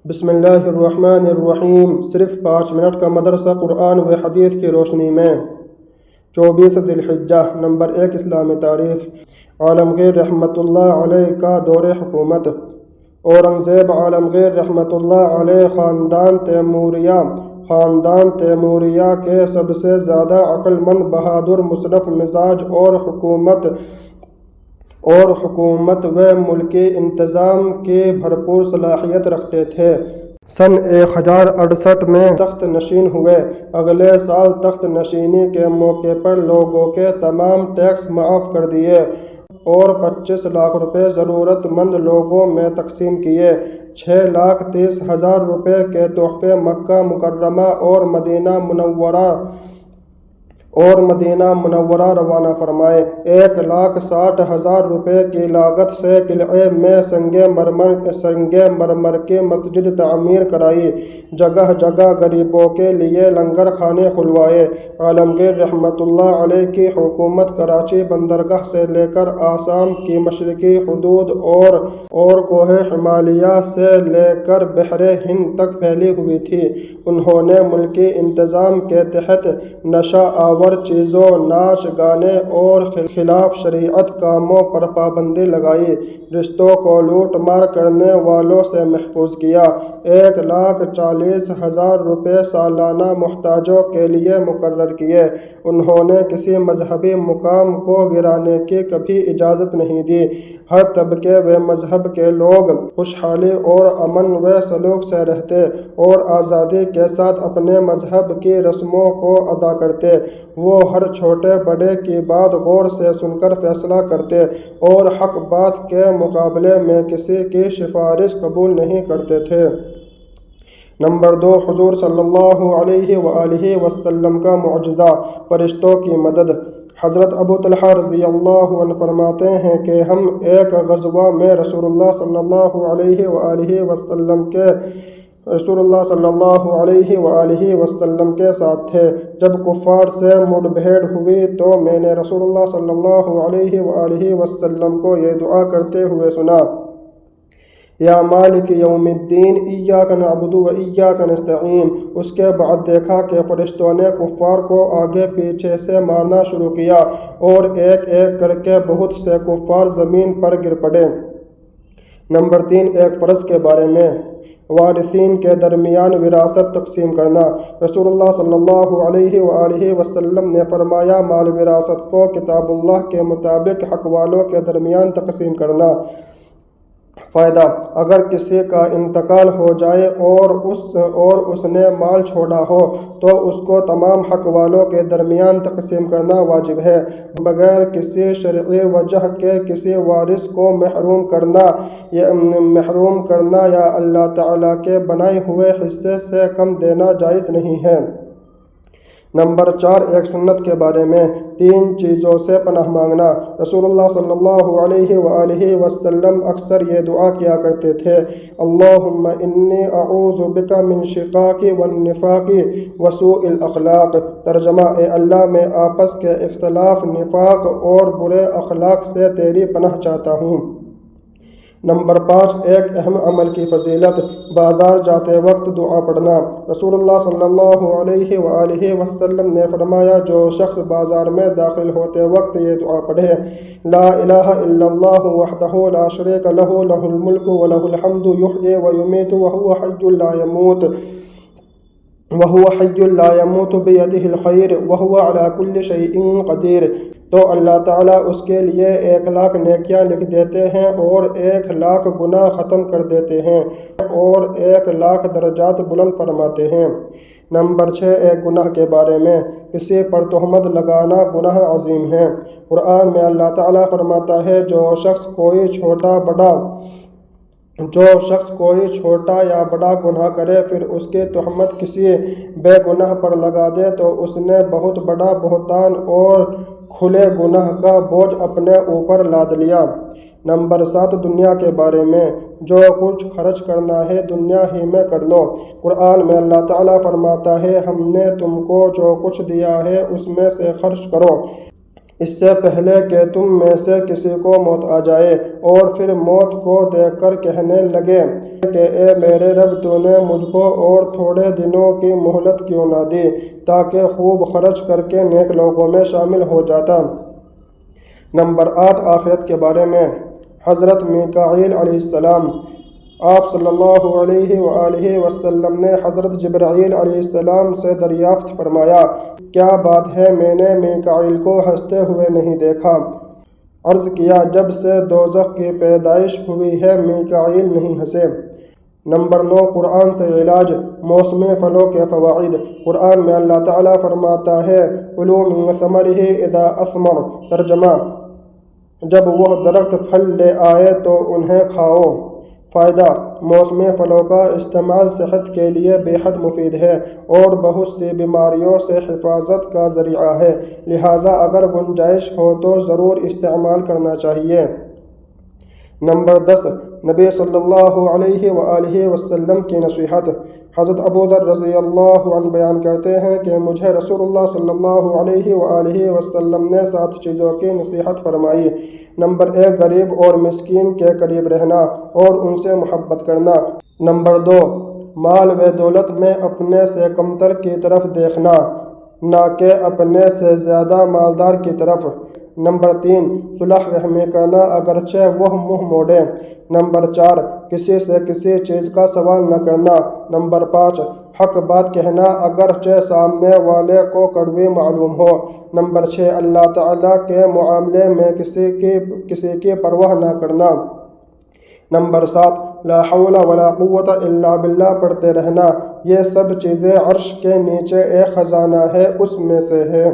بسم اللہ الرحمن الرحیم۔ صرف 5 منٹ کا مدرسہ قرآن و حدیث کی روشنی میں۔ 24 ذی الحجہ۔ نمبر 1 اسلامی تاریخ۔ عالمگیر رحمۃ اللہ علیہ کا دور حکومت۔ اورنگزیب عالمگیر رحمۃ اللہ علیہ خاندان تیموریہ کے سب سے زیادہ عقل مند، بہادر، مصنف مزاج اور حکومت و ملکی انتظام کی بھرپور صلاحیت رکھتے تھے۔ سن 1068 میں تخت نشین ہوئے۔ اگلے سال تخت نشینی کے موقع پر لوگوں کے تمام ٹیکس معاف کر دیے اور 25 لاکھ روپے ضرورت مند لوگوں میں تقسیم کیے۔ 6,30,000 روپے کے تحفے مکہ مکرمہ اور مدینہ منورہ روانہ فرمائے۔ 1,60,000 روپے کی لاگت سے قلعے میں سنگ مرمر کی مسجد تعمیر کرائی۔ جگہ جگہ غریبوں کے لیے لنگر خانے کھلوائے۔ عالمگیر رحمۃ اللہ علیہ کی حکومت کراچی بندرگاہ سے لے کر آسام کی مشرقی حدود اور کوہ ہمالیہ سے لے کر بحر ہند تک پھیلی ہوئی تھی۔ انہوں نے ملکی انتظام کے تحت نشہ آور چیزوں، ناچ گانے اور خلاف شریعت کاموں پر پابندی لگائی۔ رشتوں کو لوٹ مار کرنے والوں سے محفوظ کیا۔ 1,40,000 روپے سالانہ محتاجوں کے لیے مقرر کیے۔ انہوں نے کسی مذہبی مقام کو گرانے کی کبھی اجازت نہیں دی۔ ہر طبقے و مذہب کے لوگ خوشحالی اور امن و سلوک سے رہتے اور آزادی کے ساتھ اپنے مذہب کی رسموں کو ادا کرتے۔ وہ ہر چھوٹے بڑے کی بات غور سے سن کر فیصلہ کرتے اور حق بات کے مقابلے میں کسی کی سفارش قبول نہیں کرتے تھے۔ نمبر 2 حضور صلی اللہ علیہ وآلہ وسلم کا معجزہ، فرشتوں کی مدد۔ حضرت ابو طلحہ رضی اللہ عنہ فرماتے ہیں کہ ہم ایک غزوہ میں رسول اللہ صلی اللہ علیہ وسلم کے ساتھ تھے۔ جب کفار سے مڑ بھیڑ ہوئی تو میں نے رسول اللہ صلی اللہ علیہ وسلم کو یہ دعا کرتے ہوئے سنا: یا مالک یوم الدین ایاک نعبد و ایاک نستعین۔ اس کے بعد دیکھا کہ فرشتوں نے کفار کو آگے پیچھے سے مارنا شروع کیا اور ایک ایک کر کے بہت سے کفار زمین پر گر پڑے۔ نمبر 3 ایک فرض کے بارے میں، وارثین کے درمیان وراثت تقسیم کرنا۔ رسول اللہ صلی اللہ علیہ وسلم نے فرمایا: مال وراثت کو کتاب اللہ کے مطابق حق والوں کے درمیان تقسیم کرنا۔ فائدہ: اگر کسی کا انتقال ہو جائے اور اس نے مال چھوڑا ہو تو اس کو تمام حق والوں کے درمیان تقسیم کرنا واجب ہے، بغیر کسی شرعی وجہ کے کسی وارث کو محروم کرنا یا اللہ تعالیٰ کے بنائے ہوئے حصے سے کم دینا جائز نہیں ہے۔ نمبر 4 ایک سنت کے بارے میں، 3 چیزوں سے پناہ مانگنا۔ رسول اللہ صلی اللہ علیہ وسلم اکثر یہ دعا کیا کرتے تھے: اللہم انی اعوذ بک من شقاق والنفاق وسوء الاخلاق۔ ترجمہ: اے اللہ، میں آپس کے اختلاف، نفاق اور برے اخلاق سے تیری پناہ چاہتا ہوں۔ نمبر 5 ایک اہم عمل کی فضیلت، بازار جاتے وقت دعا پڑھنا۔ رسول اللہ صلی اللہ علیہ وسلم نے فرمایا: جو شخص بازار میں داخل ہوتے وقت یہ دعا پڑھے: لا الہ الا اللہ وحدہ لا شریک لہ لہ الملک ولہ الحمد یحیی ویمیت وہو حی لا یموت بیدہ الخیر وہو علی کل شیء قدیر، تو اللہ تعالیٰ اس کے لیے 1,00,000 نیکیاں لکھ دیتے ہیں اور 1,00,000 گناہ ختم کر دیتے ہیں اور 1,00,000 درجات بلند فرماتے ہیں۔ نمبر 6 ایک گناہ کے بارے میں، کسی پر تہمت لگانا گناہ عظیم ہے۔ قرآن میں اللہ تعالیٰ فرماتا ہے: جو شخص کوئی چھوٹا یا بڑا گناہ کرے پھر اس کی تہمت کسی بے گناہ پر لگا دے تو اس نے بہت بڑا بہتان اور کھلے گناہ کا بوجھ اپنے اوپر لاد لیا۔ نمبر 7 دنیا کے بارے میں، جو کچھ خرچ کرنا ہے دنیا ہی میں کر لو۔ قرآن میں اللہ تعالیٰ فرماتا ہے: ہم نے تم کو جو کچھ دیا ہے اس میں سے خرچ کرو۔ اس سے پہلے کہ تم میں سے کسی کو موت آ جائے اور پھر موت کو دیکھ کر کہنے لگے کہ اے میرے رب تو نے مجھ کو اور تھوڑے دنوں کی مہلت کیوں نہ دی تاکہ خوب خرچ کر کے نیک لوگوں میں شامل ہو جاتا۔ نمبر 8 آخرت کے بارے میں حضرت میکائیل علیہ السلام۔ آپ صلی اللہ علیہ وآلہ وسلم نے حضرت جبرائیل علیہ السلام سے دریافت فرمایا، کیا بات ہے میں نے میکائیل کو ہنستے ہوئے نہیں دیکھا؟ عرض کیا، جب سے دوزخ کی پیدائش ہوئی ہے میکائیل نہیں ہنسے۔ نمبر 9 قرآن سے علاج، موسمی پھلوں کے فوائد۔ قرآن میں اللہ تعالیٰ فرماتا ہے کُلُوا مِن ثَمَرِهِ اِذَا أَثْمَرَ، ترجمہ، جب وہ درخت پھل لے آئے تو انہیں کھاؤ۔ فائدہ، موسمی پھلوں کا استعمال صحت کے لیے بے حد مفید ہے اور بہت سی بیماریوں سے حفاظت کا ذریعہ ہے، لہٰذا اگر گنجائش ہو تو ضرور استعمال کرنا چاہیے۔ نمبر 10 نبی صلی اللہ علیہ وآلہ وسلم کی نصیحت۔ حضرت ابو ذر رضی اللہ عنہ بیان کرتے ہیں کہ مجھے رسول اللہ صلی اللہ علیہ وآلہ وسلم نے 7 چیزوں کی نصیحت فرمائی۔ نمبر 1 غریب اور مسکین کے قریب رہنا اور ان سے محبت کرنا۔ نمبر 2 مال و دولت میں اپنے سے کمتر کی طرف دیکھنا، نہ کہ اپنے سے زیادہ مالدار کی طرف۔ نمبر 3 صلح رحمی کرنا اگرچہ وہ منہ موڑے۔ نمبر 4 کسی سے کسی چیز کا سوال نہ کرنا۔ نمبر 5 حق بات کہنا اگرچہ سامنے والے کو کڑوی معلوم ہو۔ نمبر 6 اللہ تعالیٰ کے معاملے میں کسی کی پرواہ نہ کرنا۔ نمبر 7 لا حول ولا قوت الا باللہ پڑھتے رہنا۔ یہ سب چیزیں عرش کے نیچے ایک خزانہ ہے، اس میں سے ہے۔